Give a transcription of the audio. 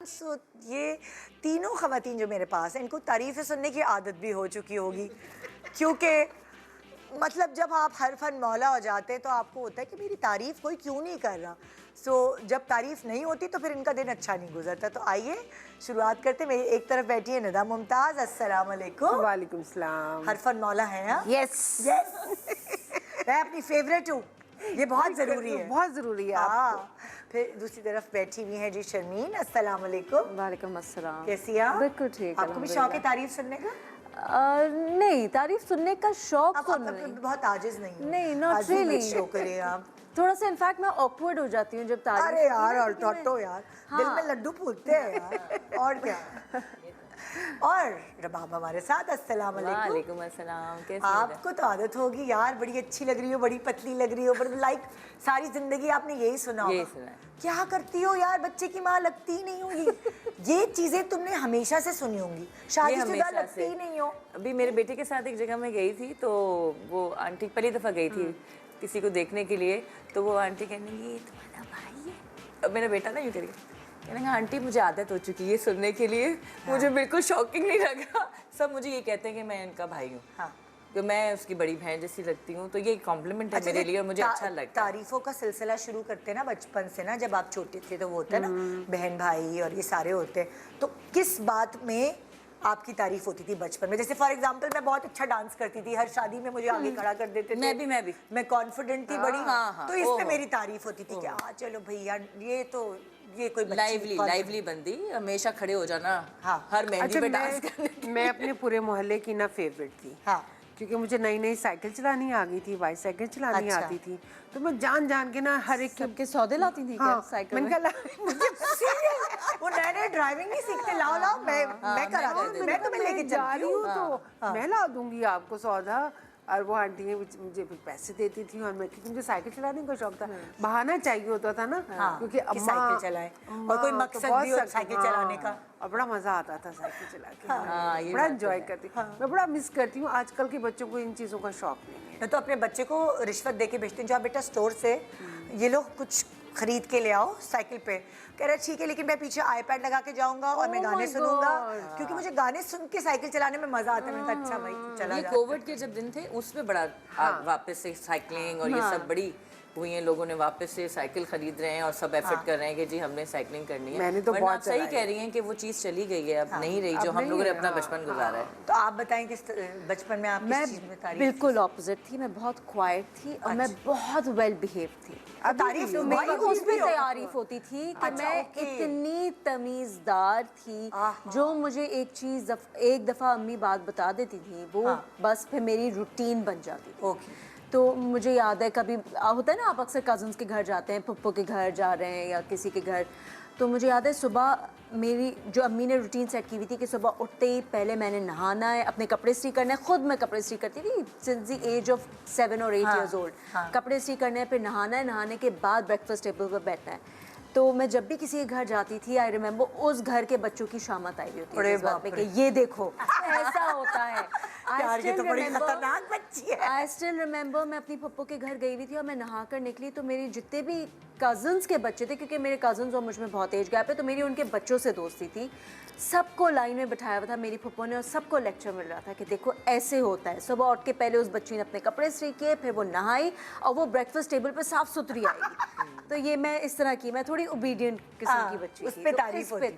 सो ये तीनों ख़वातीन जो मेरे पास हैं इनको तारीफ़ें सुनने की आदत भी हो चुकी होगी, क्योंकि मतलब जब आप हर फन मौला हो जाते हैं तो आपको होता है कि मेरी तारीफ़ कोई क्यों नहीं कर रहा। जब तारीफ़ नहीं होती तो फिर इनका दिन अच्छा नहीं गुजरता। तो आइए शुरुआत करते। मेरी एक तरफ बैठी है निदा मुमताज़। अस्सलाम वालेकुम। वालेकुम सलाम। हर फन मौला है। हाँ यस मैं अपनी फेवरेट हूँ, ये बहुत ज़रूरी है, बहुत ज़रूरी है आपको। हाँ। फिर दूसरी तरफ बैठी हुई है जी शर्मीन। अस्सलाम वालेकुम। वालेकुम अस्सलाम। कैसी हैं आप? बिल्कुल ठीक। आपको भी शौक है तारीफ सुनने का? नहीं, तारीफ सुनने का शौक तो आप नहीं। बहुत आजिज नहीं हो। नहीं, नॉट रियली। शो करिए आप। थोड़ा सा इनफैक्ट मैं ऑकवर्ड हो जाती हूँ जब तारीफ। अरे यार और टोटो यार, हाँ। दिल में लड्डू फूटते हैं यार। और क्या। और रबाब हमारे साथ। अस्सलाम वालेकुम। वालेकुम अस्सलाम। कैसे आपको तो आदत होगी यार, बड़ी अच्छी लग रही हो, बड़ी पतली लग रही हो, पर लाइक सारी जिंदगी आपने यही सुना होगा। यही सुना है। क्या करती हो यार, बच्चे की माँ लगती ही नहीं हो। ये चीजें तुमने हमेशा से सुनी होंगी, शादीशुदा लगती ही नहीं हो। अभी मेरे बेटे के साथ एक जगह में गई थी तो वो आंटी पहली दफ़ा गई थी किसी को देखने के लिए, तो वो आंटी कहने लगी तुम्हारा भाई है। अब मेरा बेटा ना यूँ करेगा, कहने लगा आंटी मुझे आदत हो चुकी है सुनने के लिए। हाँ। मुझे बिल्कुल शॉकिंग नहीं लगा। सब मुझे ये कहते हैं कि मैं इनका भाई हूँ। हाँ। तो मैं उसकी बड़ी बहन जैसी लगती हूँ, तो ये कॉम्प्लीमेंट है मेरे लिए और मुझे अच्छा लगता है। तारीफों का सिलसिला शुरू करते हैं ना बचपन से ना, जब आप छोटे थे तो वो होता है ना बहन भाई और ये सारे होते हैं। तो किस बात में आपकी तारीफ होती थी बचपन में? जैसे फॉर एग्जांपल मैं बहुत अच्छा डांस करती थी, हर शादी में मुझे आगे खड़ा कर देते थे। मैं कॉन्फिडेंट थी बड़ी। तो इस पे मेरी तारीफ होती थी कि चलो भैया ये कोई लाइवली बंदी, हमेशा खड़े हो जाना। हाँ। हर मेहंदी पे डांस करने। मैं अपने पूरे मोहल्ले की ना फेवरेट थी। हाँ। क्योंकि मुझे नई नई साइकिल चलानी आ गई थी, बाईसाइकिल चलानी आती थी, तो मैं जान जान के ना हर एक सबके सौदे लाती थी। हाँ, साइकिल में। वो नए नए ड्राइविंग नहीं सीखते, लाओ मैं करा देती हूँ, मैं तुम्हें लेके जा रही हूँ तो मैं ला दूंगी आपको सौदा। और वो आंटी मुझे फिर पैसे देती थी और मैं, क्योंकि मुझे साइकिल चलाने का शौक था, बहाना चाहिए होता था ना। क्योंकि अम्मा साइकिल चलाए और कोई मकसद भी हो साइकिल चलाने का, और बड़ा मजा आता था साइकिल चला के। बड़ा एंजॉय करती। मैं बड़ा मिस करती हूँ, आजकल के बच्चों को इन चीज़ों का शौक नहीं है। मैं तो अपने बच्चे को रिश्वत दे के भेजती हूँ, जो बेटा स्टोर से ये लोग कुछ खरीद के ले आओ साइकिल पे। कह रहा ठीक है, लेकिन मैं पीछे आईपैड लगा के जाऊंगा और मैं गाने सुनूंगा, क्योंकि मुझे गाने सुन के साइकिल चलाने में मजा आता है। मैंने कहा अच्छा भाई चला। ये कोविड के जब दिन थे उसमें बड़ा वापस से साइकिलिंग और ये सब बड़ी हुई है, लोगों ने वापस से साइकिल खरीद रहे हैं और सब एफर्ट कर रहे हैं कि जी हमने साइकिलिंग करनी है। मैंने तो बहुत सही कह रही हैं कि वो चीज़ चली गई है, अब नहीं रही जो हम लोगों ने अपना बचपन गुजारा है। तो आप बताएं किस बचपन में आप किस चीज में तारीफ? बिल्कुल ऑपोजिट थी, मैं बहुत क्वाइट थी और मैं बहुत वेल बिहेव थी। तारीफ मेरी उसमें तारीफ होती थी कि मैं इतनी तमीज़दार थी, जो मुझे एक दफ़ा अम्मी बात बता देती थी वो बस फिर मेरी रूटीन बन जाती थी। तो मुझे याद है कभी होता है ना, आप अक्सर कज़न्स के घर जाते हैं, पप्पो के घर जा रहे हैं या किसी के घर, तो मुझे याद है सुबह मेरी जो अम्मी ने रूटीन सेट की हुई थी कि सुबह उठते ही पहले मैंने नहाना है, अपने कपड़े इस्त्री करने हैं। खुद मैं कपड़े इस्त्री करती थी सिंस द एज ऑफ 7 और 8 इयर्स ओल्ड। कपड़े इस्त्री करने हैं, फिर नहाना है, नहाने के बाद ब्रेकफास्ट टेबल पर बैठना है। तो मैं जब भी किसी के घर जाती थी, आई रिमेंबर उस घर के बच्चों की शामत आई हुई होती है इस बात पे कि ये देखो ऐसा होता है। यार ये तो बड़ी खतरनाक बच्ची है। आई स्टिल रिमेंबर मैं अपनी पप्पो के घर गई हुई थी और मैं नहा कर निकली तो मेरी जितने भी कज़न्स के बच्चे थे, क्योंकि मेरे कज़न्स और मुझ में बहुत एज गैप है, तो मेरी उनके बच्चों से दोस्ती थी, सबको लाइन में बिठाया हुआ था मेरी पप्पो ने और सबको लेक्चर मिल रहा था कि देखो ऐसे होता है। सुबह उठ के पहले उस बच्ची ने अपने कपड़े इस्त्री किए, फिर वो नहाई और वो ब्रेकफास्ट टेबल पर साफ सुथरी आएगी। तो ये मैं इस तरह की, मैं थोड़ी ओबीडियंट किस्म की बच्ची थी। उस पे तारीफ होती।